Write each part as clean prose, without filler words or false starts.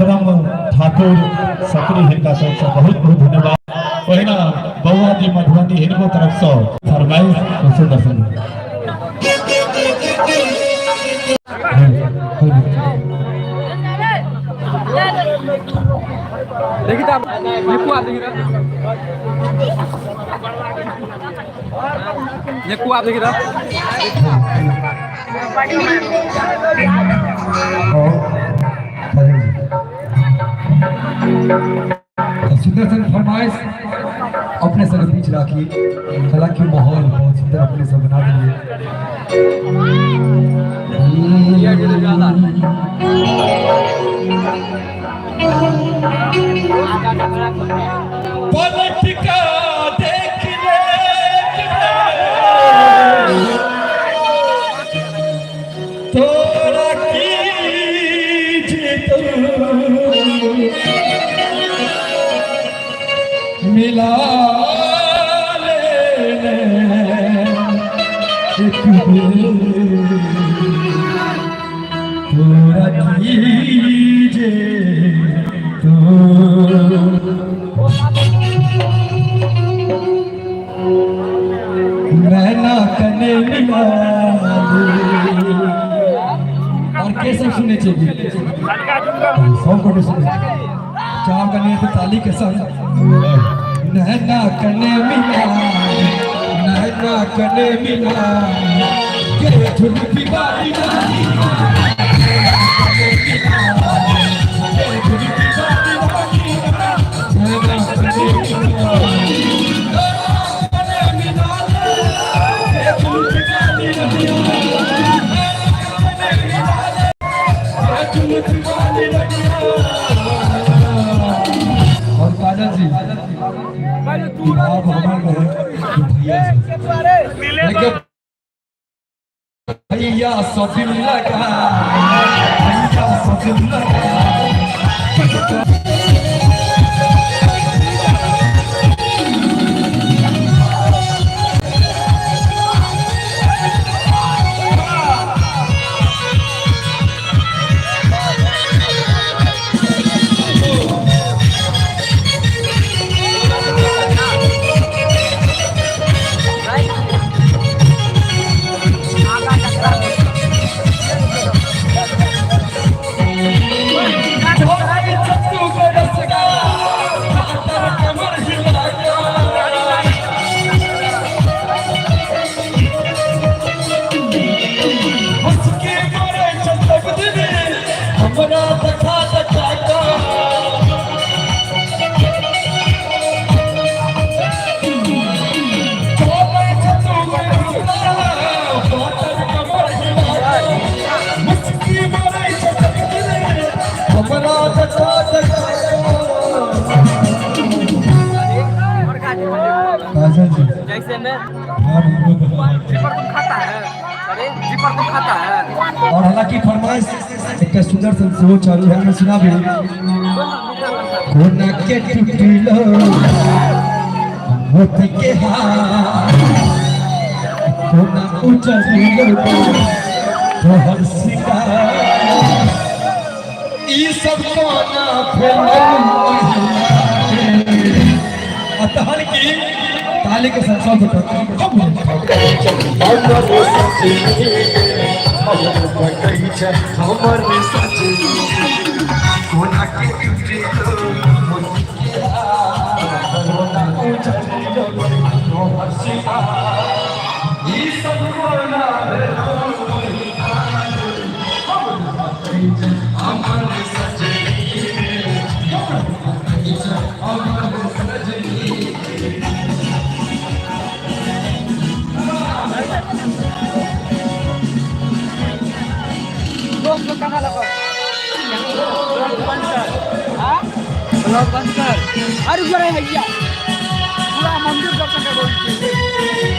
सुंदरम ठाकुर सकरी हिनका तरफ से बहुत बहुत धन्यवाद। पहिना बउआ जी मधुबनी हिनको तरफ से फरमाइश सुंदर सुंदर देखिए आप लिखो आप देखिए सुंदर फरमाइश अपने से बीच राखी। हालांकि माहौल बहुत सुंदर अपने से बना दिए। पलटिका देख ले तोरा की मिला ले तोरा कीजे तो मैना कने मिला और कैसे सुने चाहिए सौ को सुने चार कने तो ताली के संग नैना कने मिला नैना कने मिला के झुमकी बारी और काजल जी आप हमारे भैया सफिल लगा भैया सफिल लगा जैसे में जीपर तुम खाता है अरे जीपर तुम खाता है और हालांकि फरमाइश एक सुंदर सा शो चालू है मैं सुना भी कोना के टुकड़ो मोती के हाथ कोना उजलो तोहर सिंगार ई सब कोना फैलल अतहर की ताली के साथ सब अरे बड़े भैया पूरा मंदिर दर्शन कर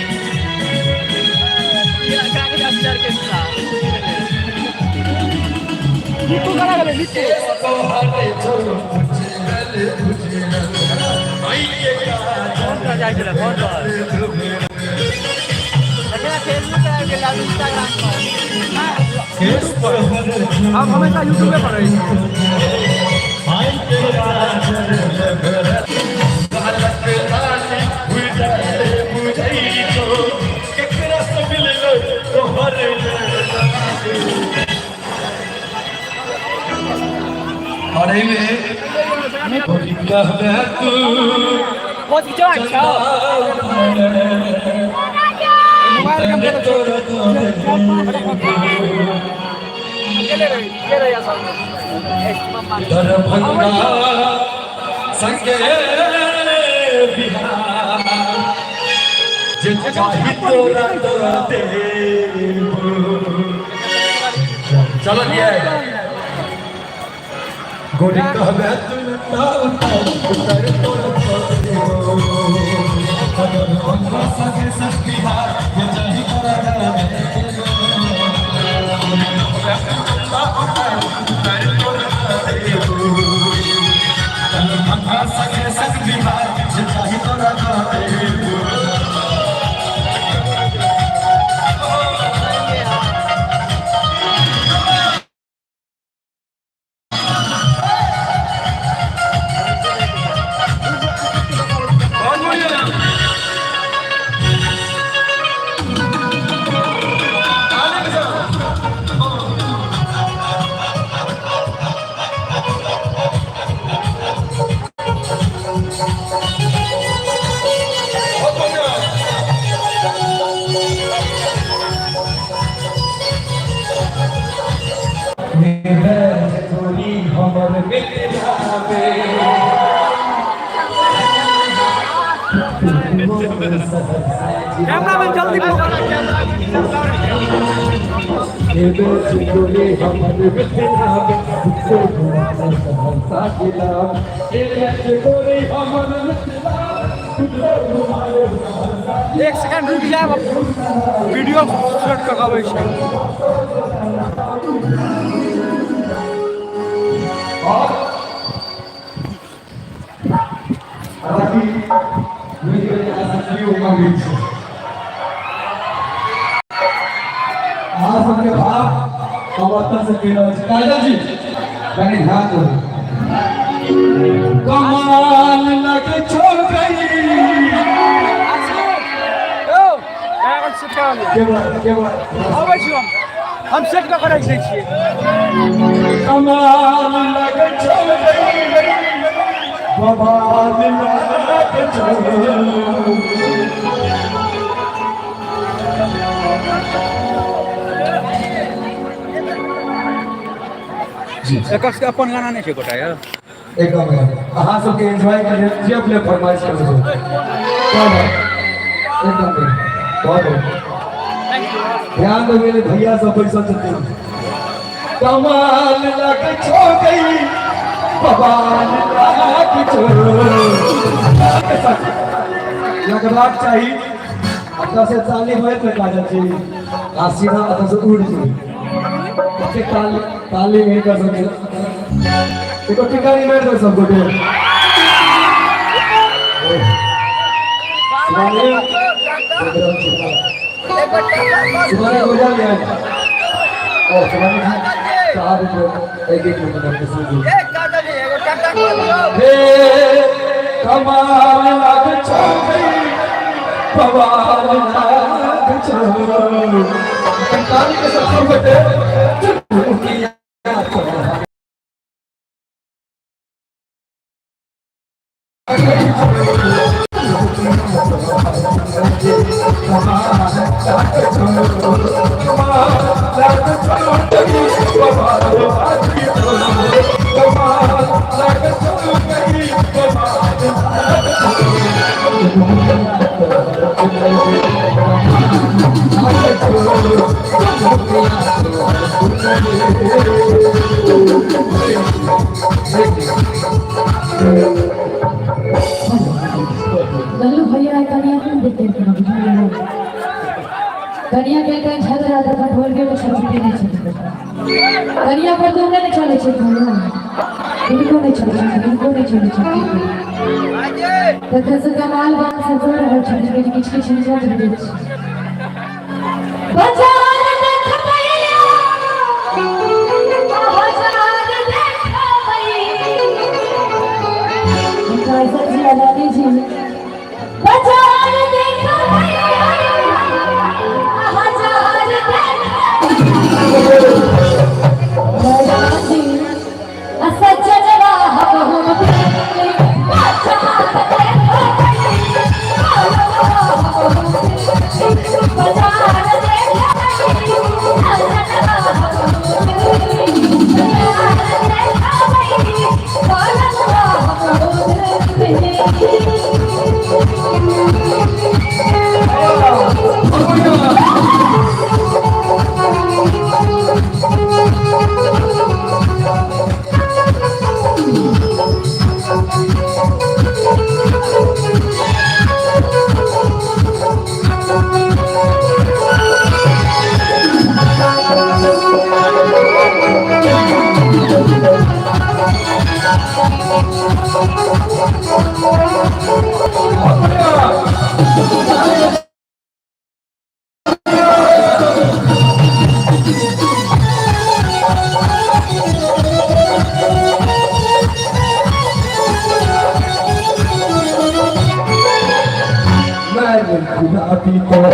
आप हमेशा यूट्यूब पे पढ़ रहे हैं। और में कहबे तू बहुत की जान छा मोबाइल के ले रे यार दरभंगा संगे बिहार जे चाही तोरा तोरा देव चलो ये गोरी कहबे तू उतर तोरा दरभंगा संगे बिहार जे चाही तोरा कैमरा में जल्दी पकड़ एक सेकंड रुक जाए वीडियो शूट करवाबै छै कमाल लगे छोड़ गई आबै छी हम सेट कऽ करै छियै कमाल लगे छोड़ गई बवाल लगे छोड़ एकर से अपन गाना नहीं छै गोटा यार एकदम अहाँ सबके एंजॉय कर जे अपने फरमाइश कर दो एकदम बहुत ध्यान दो मेरे भैया सब पैसा चलते कमाल लगे छो गई बवाल लगे छो लगबाक चाहिए अपना से ताली होए तो काजल चाहिए आसीना अपना से उड़ चाहिए ताली ताली नहीं कर सकते देखो टिका नहीं बैठ सब गोटे सुबह हो जाए और सुबह एक मिनट कमाल लग छोड़ी बवाल लग छोड़ी ताली के सब गोटे बल्लू भैया कन्या को देखते हैं कन्या के कहीं छत रहा था ढोल के कुछ छुट्टी नहीं चलती कन्या पर तो नहीं चले छे इनको नहीं चले इनको नहीं चले छे तो कैसे कमाल बात से जोड़ रहा छे कि किछ किछ नहीं चल रही बाजार देख भैया बाजार देख भैया कैसा जी आजादी जी बाजार देख भैया बाजार देख सच्चा गुलाबी थोड़े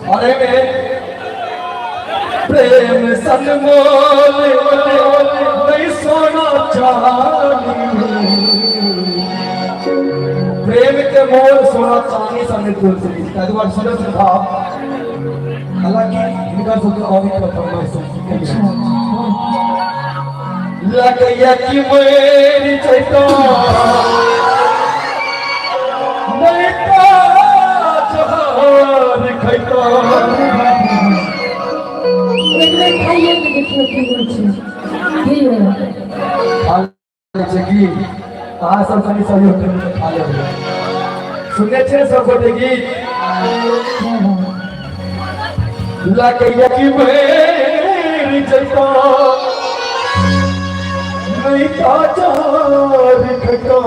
अरे प्रेम सनमोल नहीं सोना चांदी प्रेम के मोल सोना चांदी सामने तुलसी बार सुनो था हालांकि इनका सुख और भी फरमाइश लगे कि मेरी चैतो नहीं खैतो একবার খাইয়ে দেখি কি বলছে কি जगी कहा सब खाली सही होते हैं खा ले सुने छे सब देगी लगे कि मेरी चैतो नहीं का चार खटो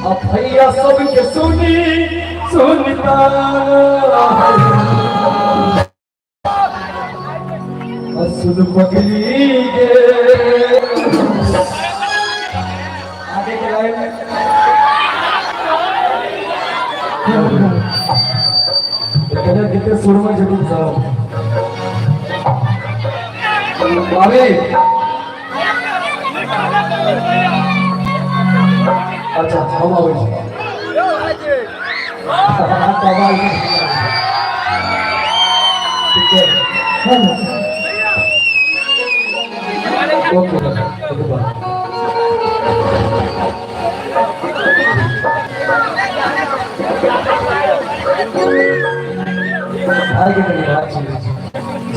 अब भैया सब के सुनी सुनता सुन पगली गे आगे के लाइन में कितने सुर में जरूर साहब अरे अच्छा हम आओ ठीक है ओके आगे मेरी बात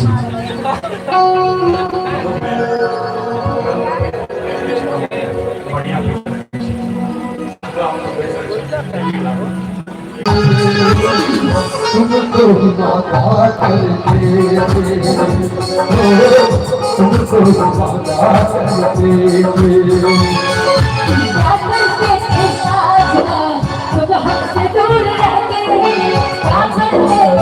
तुमको वादा करके तुमको वादा करके तो हमसे दूर रहते हमसे दूर रहते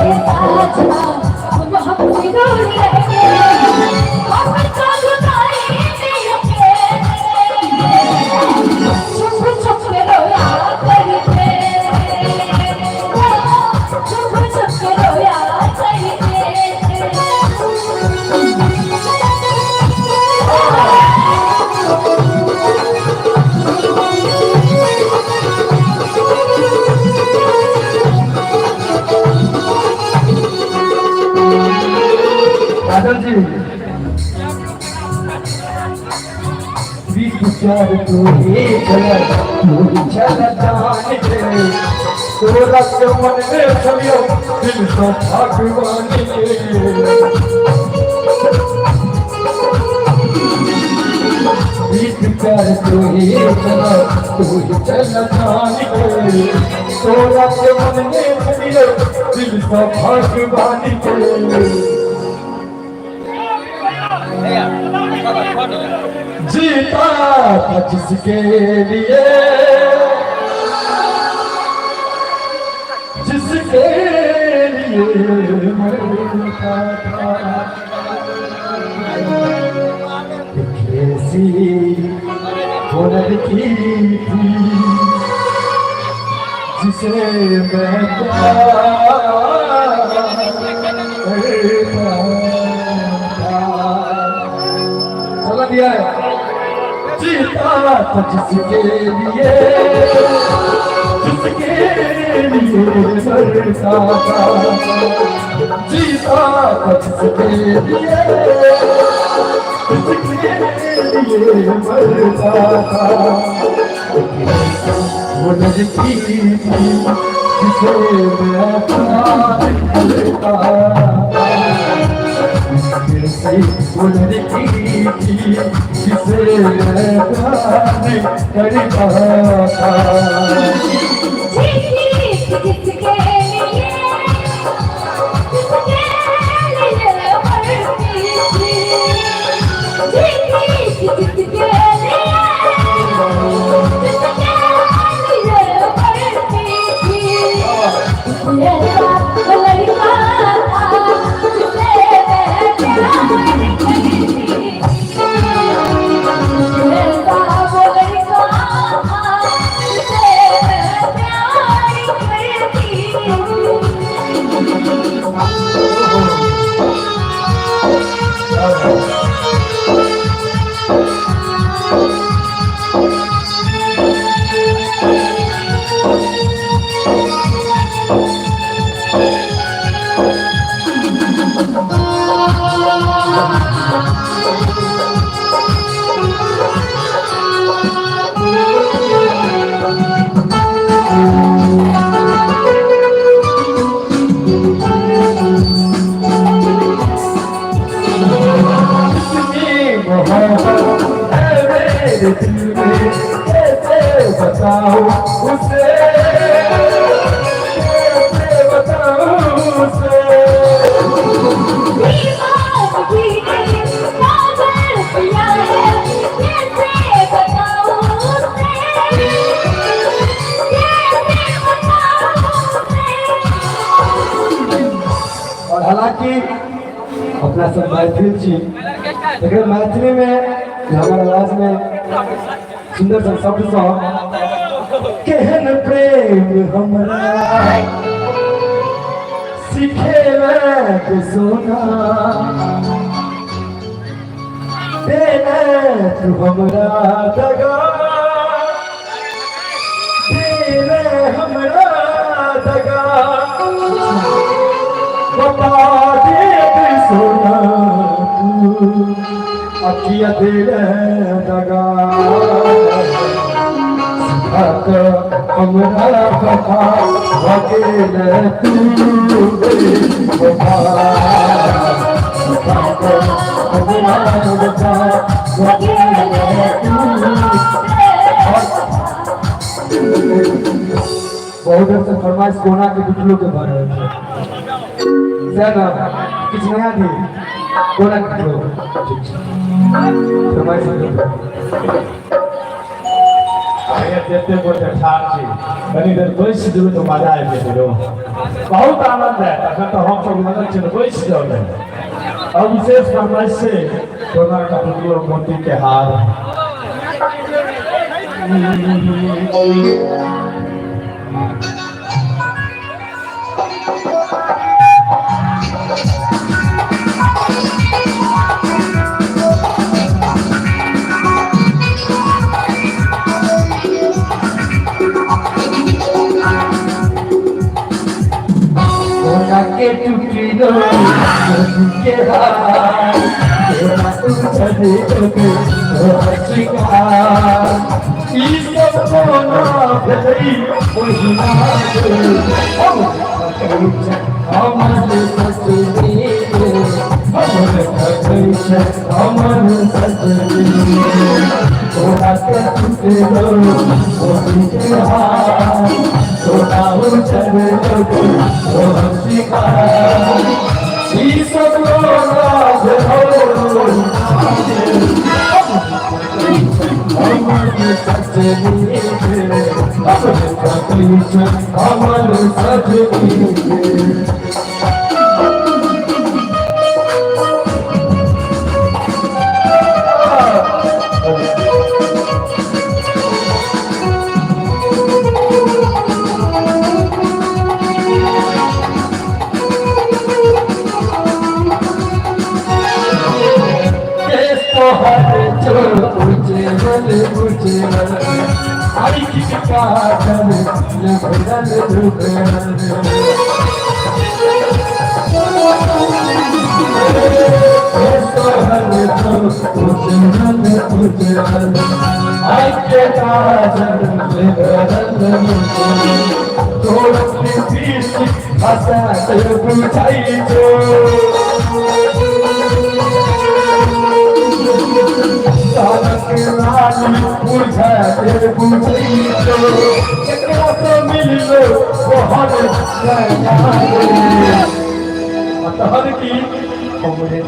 जी विचार तू ही चला जान के तोरा के मन में छलियो दिल तो भगवान के विचार तू ही चला जान के तोरा के मन में छलियो दिल तो भगवान के जीता था जिसके लिए मरता था कैसी हुनर की थी जिसे मैं चला दिया है जीता था जिसके लिए मरता था जीता था जिसके लिए लिए मरता था। वो लड़की थी जिसे मैं प्यार करता था। वो लड़की थी जिसे मैं प्यार करता था। बताओ उसे, बताओ उसे। और हालांकि अपना सब मैथिल छी, लेकिन मैथिली में हमारे आवाज में सुंदर सा शब्द सा केहन प्रेम हमरा सीखे मैं सोना देना तू हमरा दगा, देना हमरा दगा, बता दे सोना तू अखिया दिल दगा। हमरा बता वकील तू बहुत देर से फरमाइश कोना के बिटलो के बारे में ना कुछ नया थी कोना के फरमाइश आगे देते बोलते ठाक छी कनी देर बैस देबै तो मजा आबि जेतै। बहुत आनंद है, तखन तो हम सब लगल छै बैस जाओ। अब विशेष फरमाइश से कोना का बिटलो मोती के हार के टूटी दो के हाथ तेरा उछले के शिकार ई सब कोना भई ओहिना हमर सजनी हमर सजनी तोरा के टूटी दो के हाथ तोरा उछले के शिकार ई सब राज हो हमर सजनी हमर सजनी। आई की काटन ले बदल हर की हमरे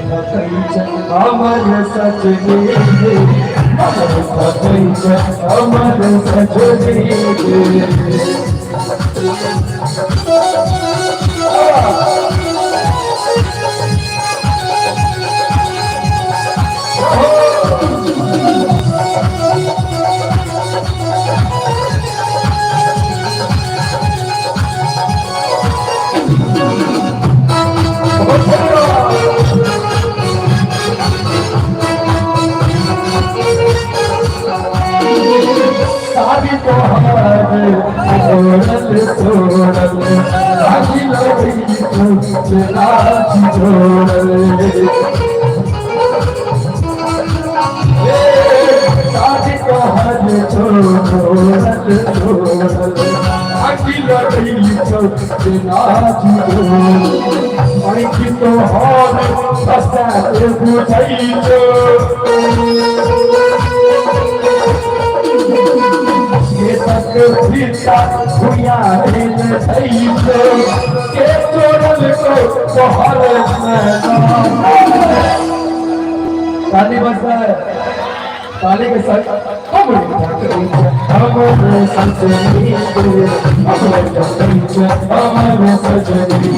अमर सजनी अमर सजनी सारी तो हमारे सोनल आखी लगी सारी तो हमारे सोनल आखी लगी आखी तो हर बसा बुझाई भीता दुनिया के चोरल को बहर ताली बजता है ताली के साथ हमरे सजनी हमारे सजनी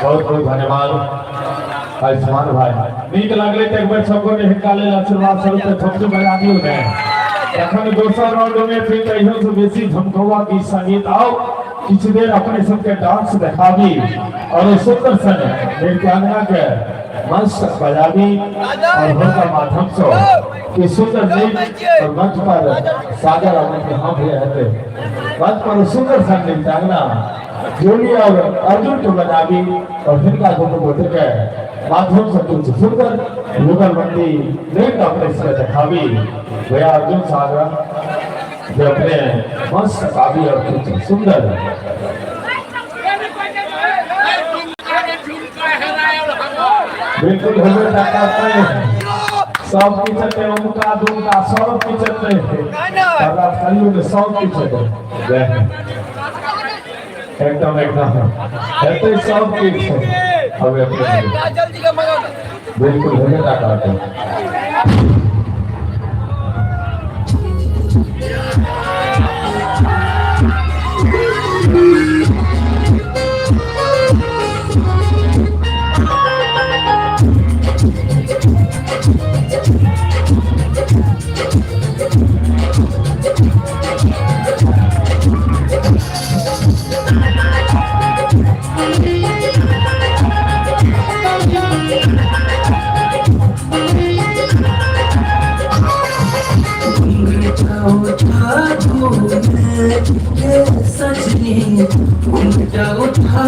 बहुत बहुत धन्यवाद आयुष्मान भाई नीक लगले तो एक बार सबको निकाले आशीर्वाद स्वरूप ठोकते बजा दियो ने एखन दोसर राउंड में फिर कहियो से बेसी धमकौआ की संगीत आओ किछु देर अपने सबके डांस दिखाबी और सुंदर सन नृत्यांगना के मंच तक बजाबी और उनका माध्यम से कि सुंदर नृत्य और मंच पर सागर अमन के हम भी रहते मंच पर सुंदर सन नृत्यांगना जोड़ी और अर्जुन को बनाबी और जिनका दोनों बोलते के माध्यम से कुछ सुंदर युगल बंदी नृत्य अपने से दिखाबी भैया अर्जुन सागर जो अपने मस्त काबी और कुछ सुंदर बिल्कुल हमें बताते हैं सब की चलते उनका दूंगा सब की चलते अगर कलियों में सब की चलते एकदम एकदम ऐसे सब की हमें अपने बिल्कुल हमें बताते हैं सजनी घूमटा उठा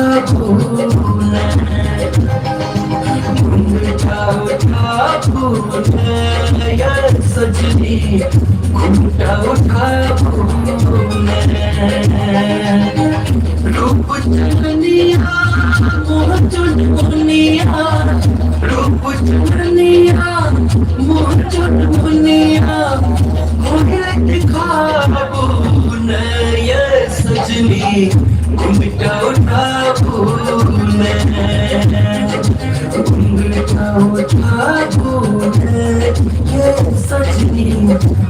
सजनी घूमटा उठा रूप चनिया मोह चुनिया रूप चनिया मोह चुनिया सजनी घूमटा उठा घूमटा उठा सजनी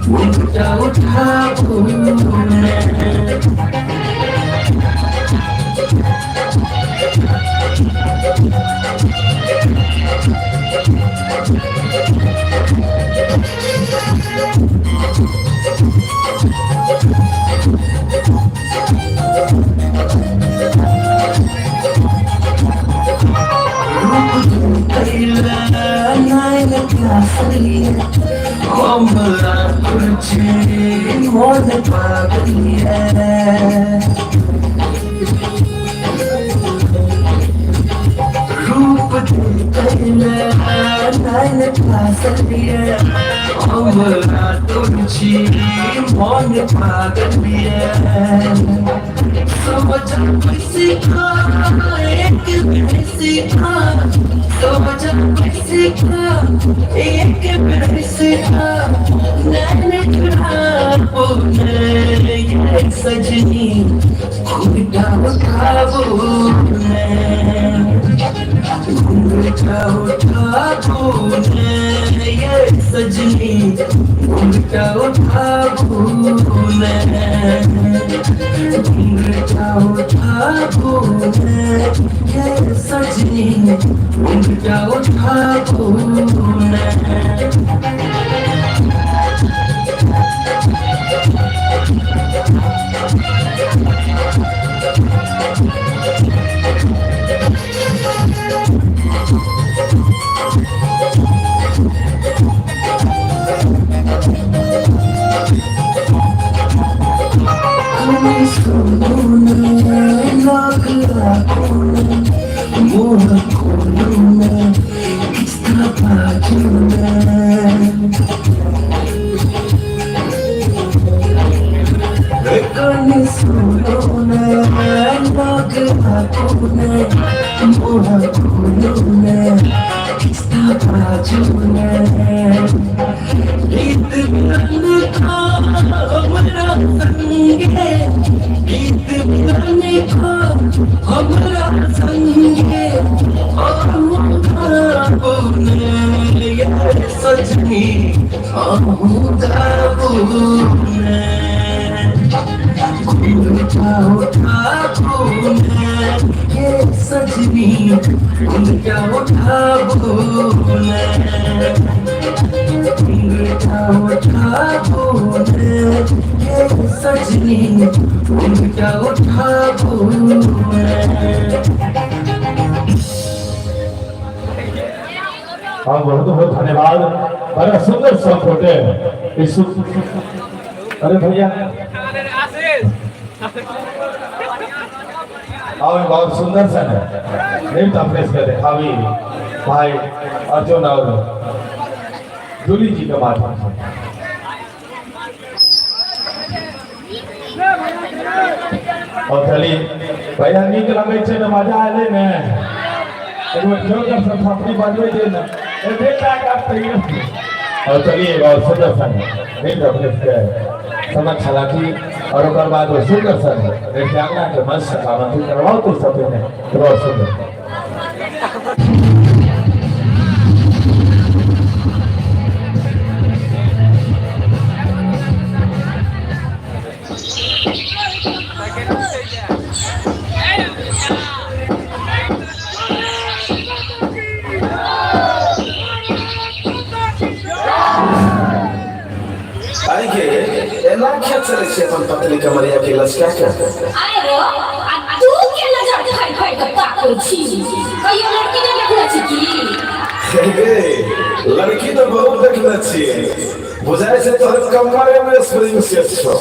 घूमटा उठा nine classy. Mama kurche mon pagaliye. रूप देखले नैन पासलिए हमरा तुझी मन पागलिए समझ सीखा एक सीखा समझ सीखा एक सीखा नैन बोले ये सजनी खुदा खाबू घूमता उठा भूने ये सजनी घूमता उठा भूने घूमता उठा भूने ये सजनी घूमता उठा भूने सजनी घूमता उठा भूने ये सजनी घूमता उठा भूने घूमता उठा भूने ये सजनी घूमता उठा भूने आप बहुत बहुत धन्यवाद। बड़ा सुंदर सॉन्ग होते अरे भैया और बहुत सुंदर सा है नृत्य अपने से दिखावी भाई अर्जुन और जूली जी के माध्यम से। और चलिए भैया नीक लगे छे न मजा आले ने एगो जोकर से थपड़ी बजवे दे न ए बेटा का तैयार। और चलिए और सुंदर सा नृत्य अपने से समझ हालांकि और ओकर बाद वो सुंदर सा नृत्यांगना के मंच से आमंत्रित करवाओ तो सब ने बहुत सुंदर। अपन पत्नी कमरिया के लचका के आरो आ तू के नजर खाई खाई के ताकै छी कहियो लड़की ने देखले छी की गे लड़की तो बहुत देखले छी बुझाय से तोहर कमरे में स्प्रिंग सेट छौ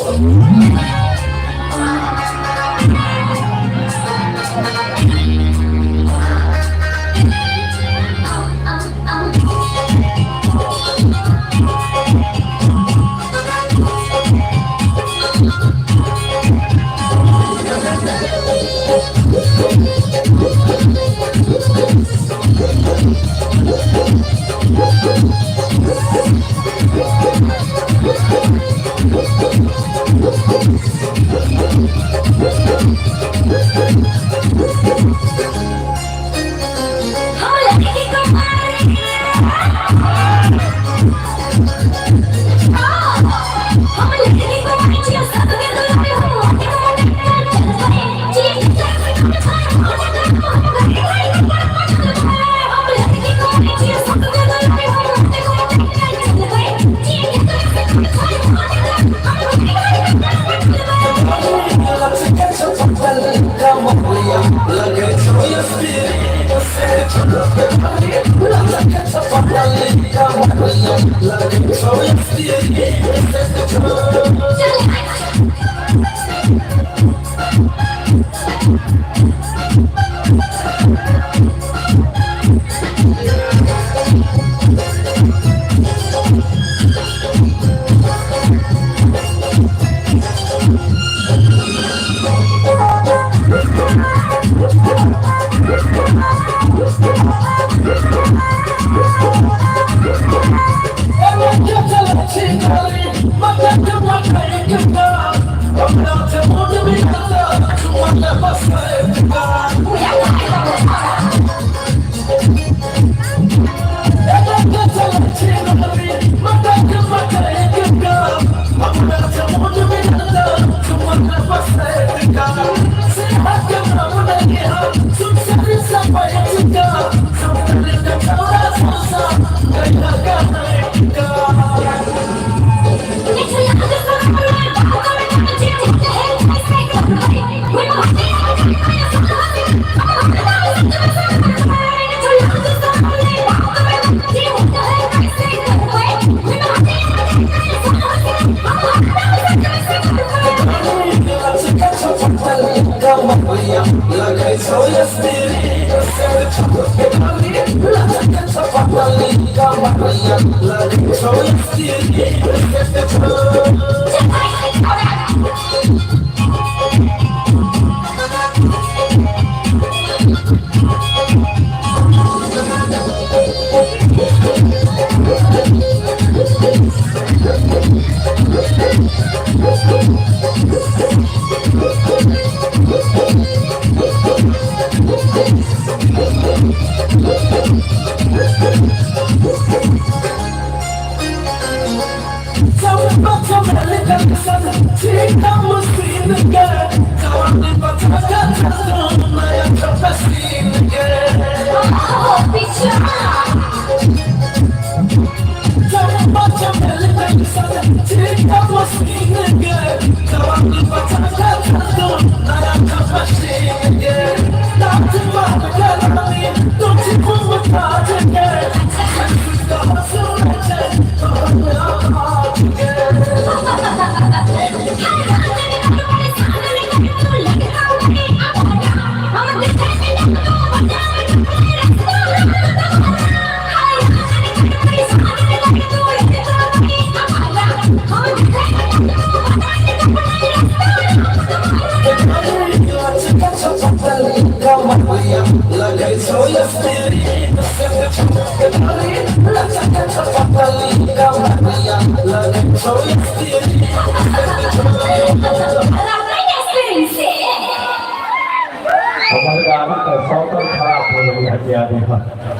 हमारे गाने का सौतन खराब हो गया क्या देखा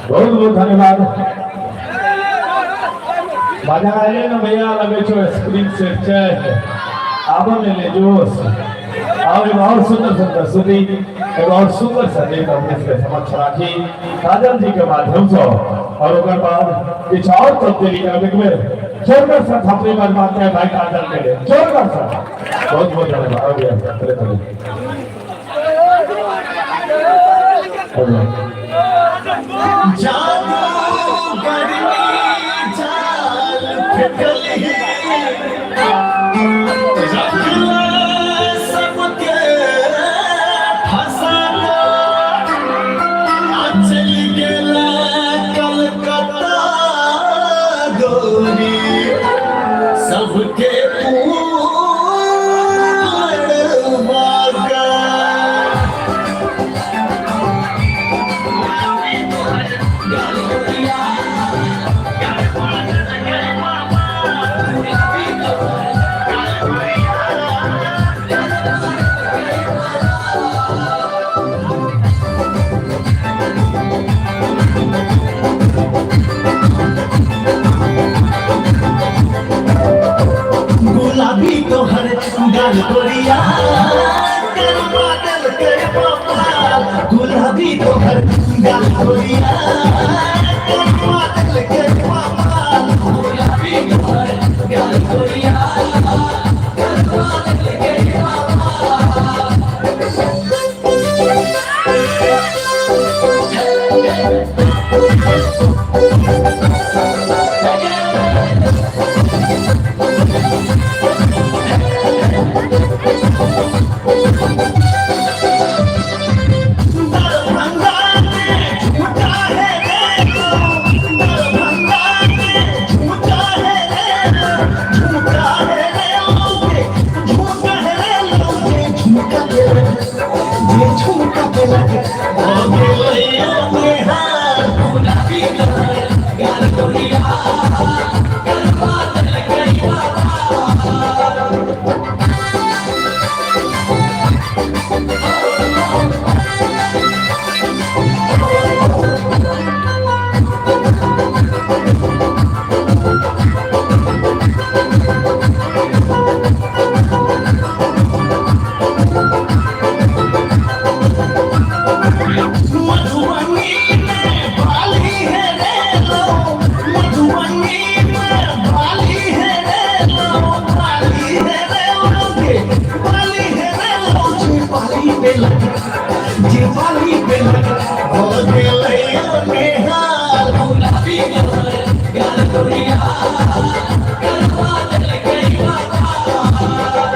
बहुत बहुत धन्यवाद मजा आए ना भैया लगे छो स्क्रीन से चाहे आबो ले जोश और एक और सुंदर सुंदर सुनी एक और सुंदर संदेश अपने से समक्ष राखी काजल जी के माध्यम से और उसके बाद कुछ और तब्दीली करने में जोरदार सा थपड़ी मारते हैं भाई काजल के लिए जोरदार सा बहुत बहुत धन्यवाद और भैया चले जादू गर्मी जाल फिकल है रखला सबके फसाना चल गेला कलकत्ता गोरी सबके मधुबनी में बाली है रे लो, मधुबनी में बाली है रे लो, बाली है रे लो के, बाली है रे लो जी बाली पे लगा, जी बाली पे लगा, हो गए के हाल गुलाबी गाल गोरिया, गलबा दिल के बाबा।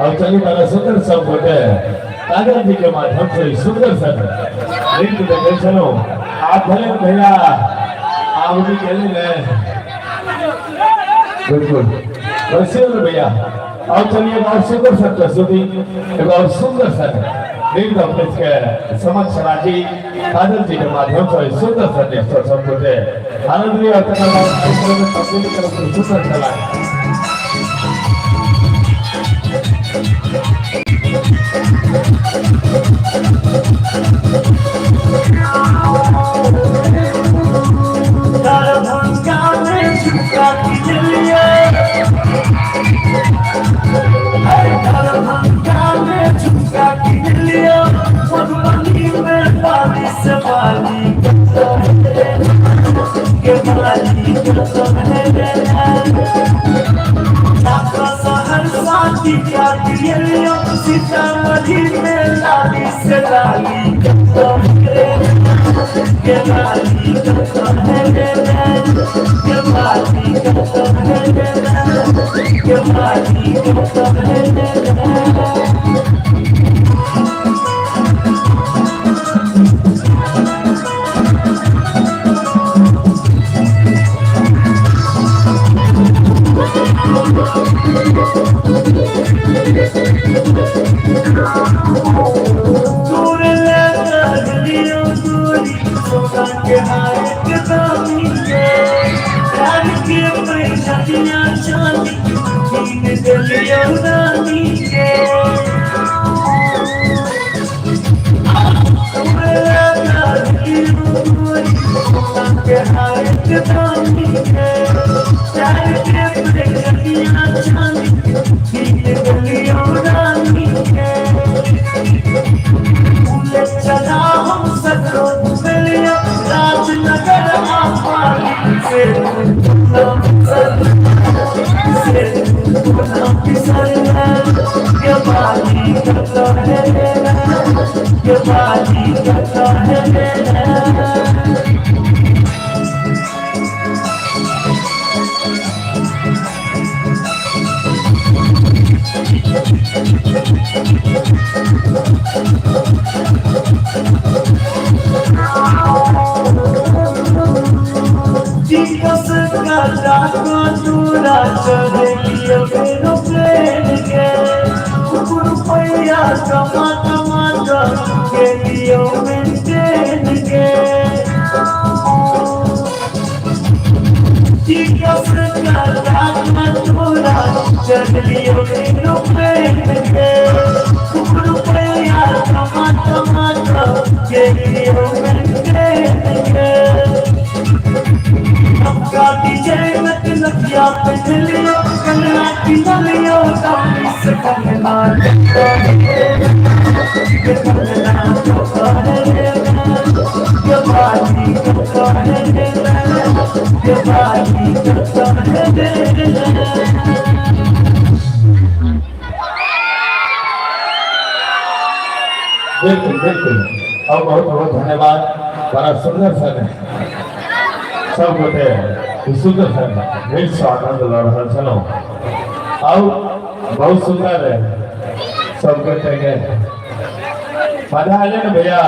और चलिए बड़ा सुंदर सब होते कागज जी के माध्यम से सुंदर सा नृत्य देखे चलो आप भले भैया आप भी खेले बिल्कुल वैसे भैया और चलिए एक और सुंदर सा प्रस्तुति एक और सुंदर सा नृत्य अपने के समक्ष राखी कागज जी के माध्यम से सुंदर सा नृत्य सब होते आनंद और तब्दीली कर सुंदर चला सीतामढ़ी में लाली से लाली के लाली के करता है जिकस का चूरा चढ़े लियो मेरो प्रेम के रुपया कमा कमा के लियो मेंटेन के जिकस का चूरा चढ़े लियो मेरो प्रेम के रुपया कमा कमा के लियो मेंटेन के जैनत लगिया पिछलियो कन्ना की नलियो से कंगना बिल्कुल बिल्कुल और बहुत बहुत धन्यवाद। बड़ा सुंदर सन है सब गोटे सुंदर सन भेट से आनंद ल रहा छलो और बहुत सुंदर है सब गोटे के मजा आ जाए भैया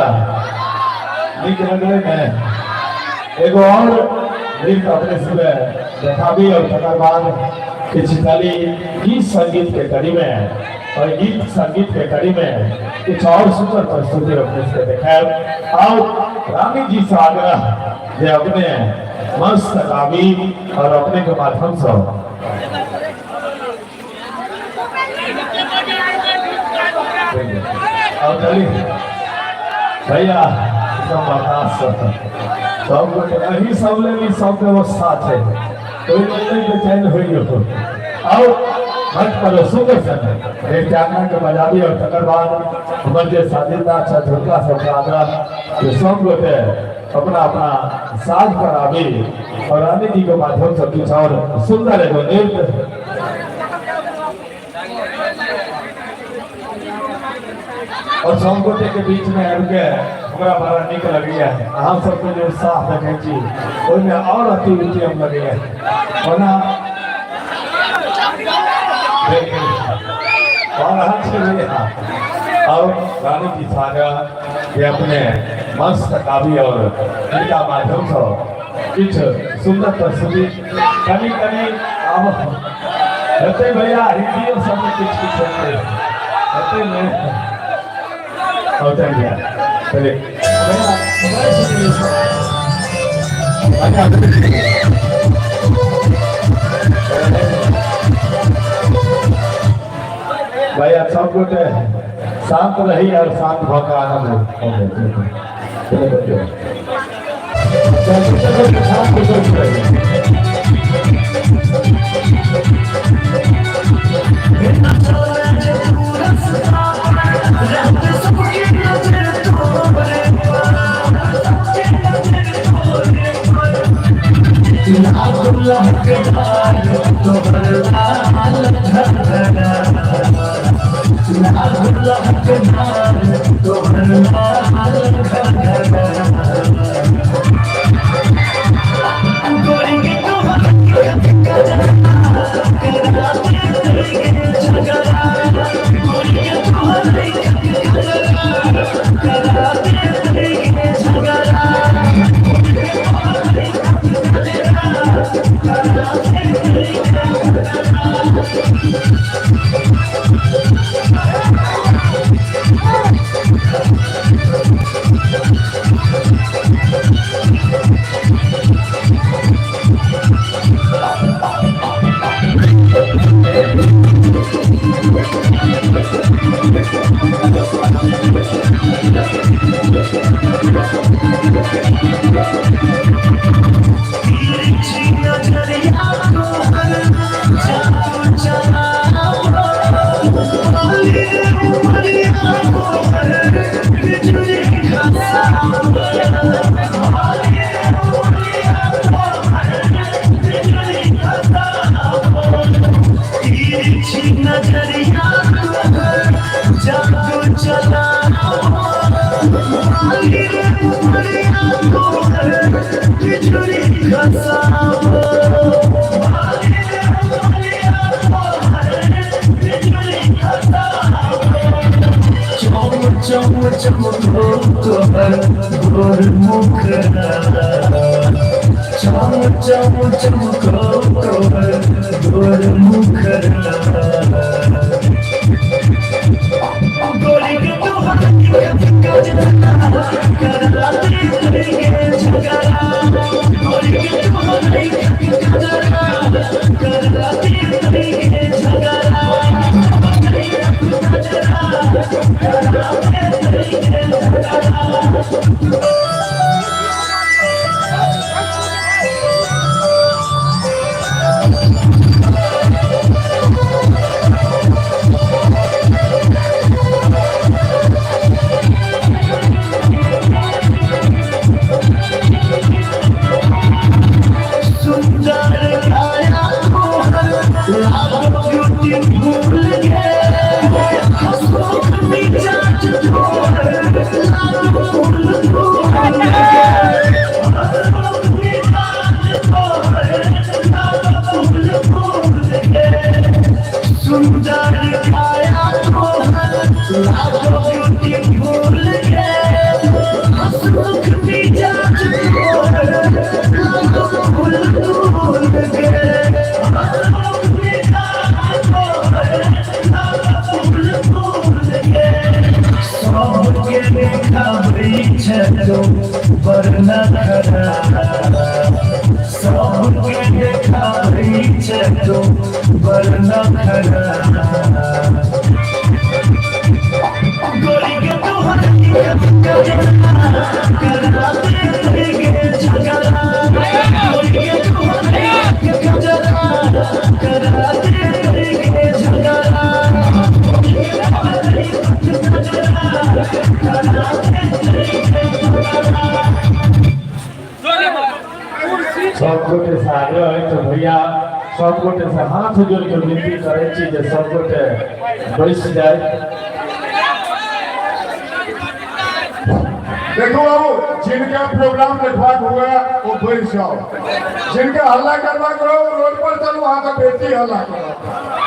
नीक लगले में एगो और नृत्य अपने सुबह देखा भी और तकर बाद किसी गीत संगीत के कड़ी में और गीत संगीत के कड़ी में कुछ और सुंदर प्रस्तुति अपने से देखा और रानी जी से आग्रह जे अपने मस्त गावी और अपने के माध्यम से और चलिए भैया सब यही सब ले भी सब व्यवस्था है कोई नहीं बेचैन हो और मंच पर सुंदर सन जाना के बजाबी और तकर बाद हमारे साजिदा झुमका सब आग्रह जो सब गोटे अपना अपना साज पर आवे और रानी जी के माध्यम से कुछ और सुंदर एगो नृत्य और सब गोटे के बीच में आबि के हमरा बड़ा निक लगैया अहाँ सबके जो उत्साह देखै छी ओहिमे और अति रुचि हम लगैया ओना और रानी जी सागा ये अपने मस्त काव्य और इनका माध्यम से कुछ सुंदर प्रस्तुति कभी कभी अब रहते भैया हिंदी और सब कुछ कुछ रहते में और चलिए भैया सब गोटे शांत रही और शांत भका आनंद चला बाली रे उमरिया तोहर बिजुली खसाब बाली रे उमरिया तोहर बिजुली खसाब चम चम चमको तोहर गोर मुखड़ा चम चम चमको तोहर गोर मुखड़ा गोरी के तोहर गजरा कराती के झगड़ा गोरी के तोहर गजरा कराती के झगड़ा वरना खरा सबके देखा तो वरना खरा गोरी के तोहर कराते के झगड़ा गोरी के तोहर गजरा कराते के झगड़ा सब गोटे से आगे है तो भैया सब गोटे से हाथ जोड़ के विनती करे छी जे सब गोटे बैठ जाए। देखो बाबू जिनका प्रोग्राम लिखवा हुआ वो बैठ जाओ, जिनका हल्ला करवा करो रोड पर चलो वहाँ का बेटी हल्ला करो।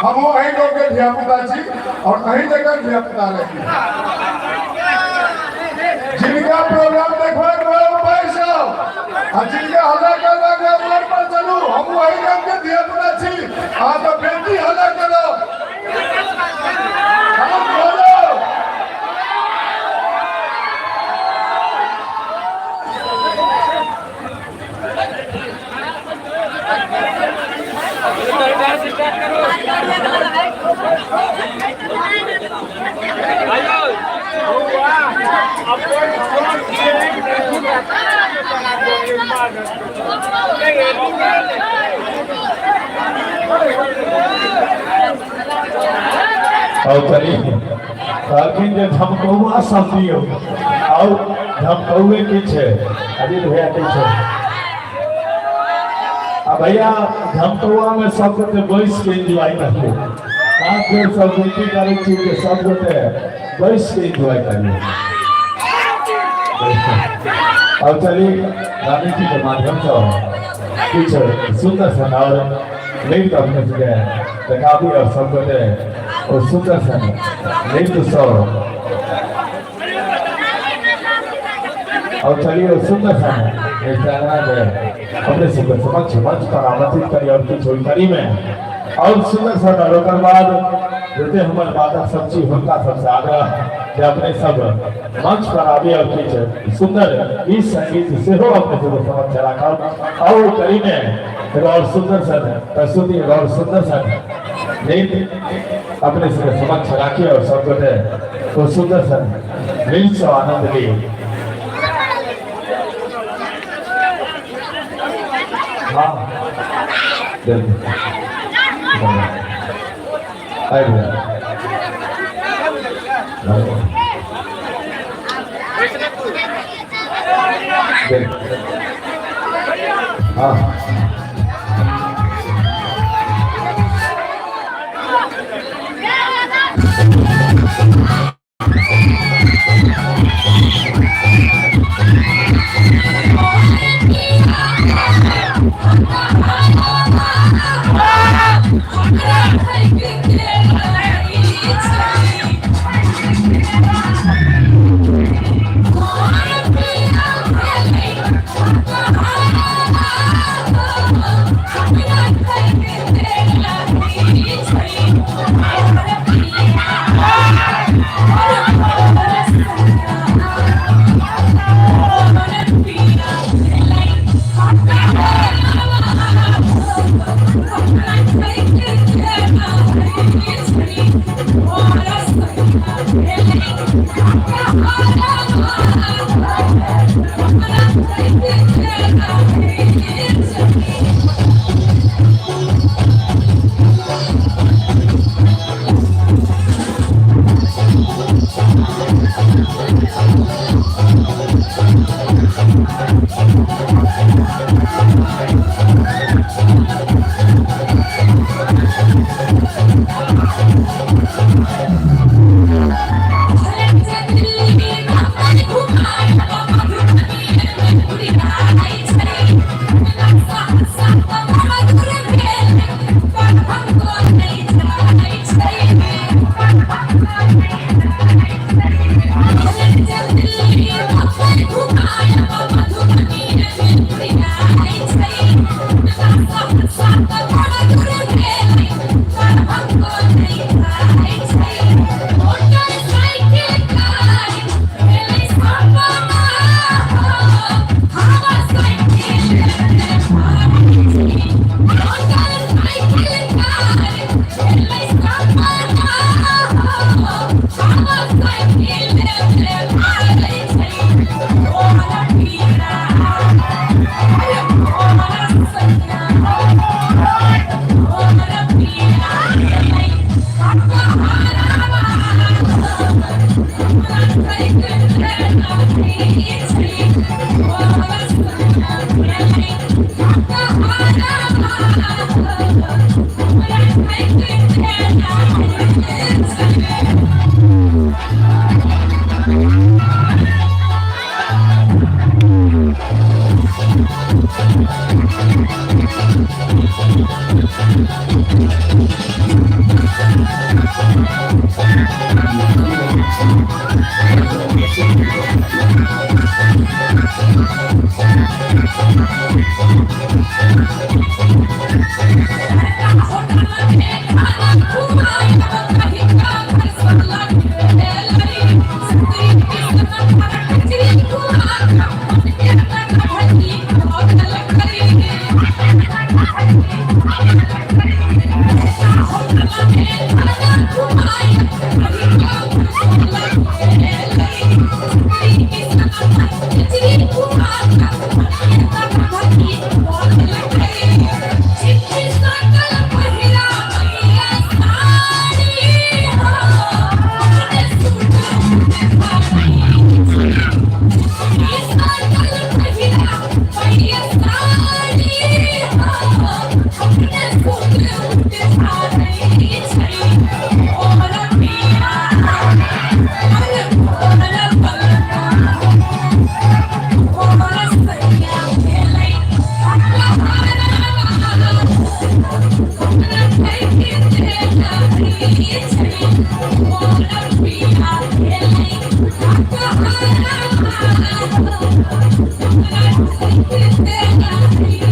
हम वही लोग के धियापुता छी और कहीं जगह धियापुता रही। जिनका प्रोग्राम देखवा वो बैठ जाओ और जिनका हल्ला करवा करो रोड पर चलो हम वही लोग के धियापुता छी वहाँ का बेटी हल्ला करो। हम बोलो और करी कहलखिन जे धमकौआ सब दियो और धमकौए की छे अजीत भैया की छे अब भैया धमकौआ में सब गोटे बैस के एंजॉय करते हाथ जोड़ सब विनती करे छी जे सब गोटे बैस के एंजॉय करिए। और चलिए राजनीति के माध्यम से कुछ सुंदर सन और नृत्य अपने दिखा दी और सब गोटे और सुंदर सन नृत्य सब और चलिए सुंदर सन अपने समक्ष मंच पर आमंत्रित करिए और कुछ करी में और सुंदर सन और बाद जैसे हमारे बादक सब चीज उनका सबसे आग्रह कि अपने सब मंच पर आवे और कुछ सुंदर गीत संगीत से हो अपने सब समक्ष रखा और करी में और सुंदर सन प्रस्तुति और सुंदर सन अपने सब समक्ष रखिए और सब गोटे वो सुंदर सन मिल से आनंद लिए। हाँ हाँ Thank you.